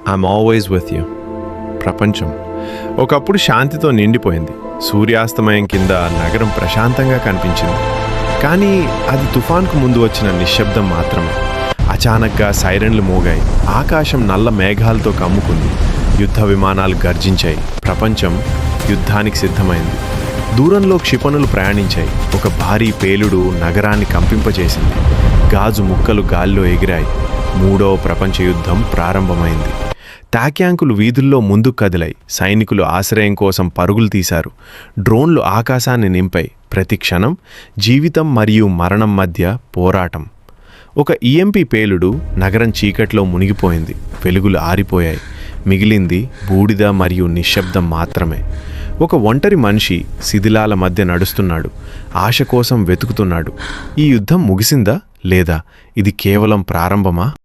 I'm always with you. ప్రపంచం ఒకప్పుడు శాంతితో నిండిపోయింది. సూర్యాస్తమయం కింద నగరం ప్రశాంతంగా కనిపించింది. కానీ అది తుఫాన్కు ముందు వచ్చిన నిశ్శబ్దం మాత్రమే. అచానక్గా సైరన్లు మోగాయి. ఆకాశం నల్ల మేఘాలతో కమ్ముకుంది. యుద్ధ విమానాలు గర్జించాయి. ప్రపంచం యుద్ధానికి సిద్ధమైంది. దూరంలో క్షిపణులు ప్రయాణించాయి. ఒక భారీ పేలుడు నగరాన్ని కంపింపజేసింది. గాజు ముక్కలు గాల్లో ఎగిరాయి. మూడవ ప్రపంచ యుద్ధం ప్రారంభమైంది. తాక్యాంకులు వీధుల్లో ముందుకు కదిలాయి. సైనికులు ఆశ్రయం కోసం పరుగులు తీశారు. డ్రోన్లు ఆకాశాన్ని నింపాయి. ప్రతి క్షణం జీవితం మరియు మరణం మధ్య పోరాటం. ఒక ఈఎంపీ పేలుడు నగరం చీకట్లో మునిగిపోయింది. వెలుగులు ఆరిపోయాయి. మిగిలింది బూడిద మరియు నిశ్శబ్దం మాత్రమే. ఒక ఒంటరి మనిషి శిథిలాల మధ్య నడుస్తున్నాడు. ఆశ కోసం వెతుకుతున్నాడు. ఈ యుద్ధం ముగిసిందా లేదా ఇది కేవలం ప్రారంభమా?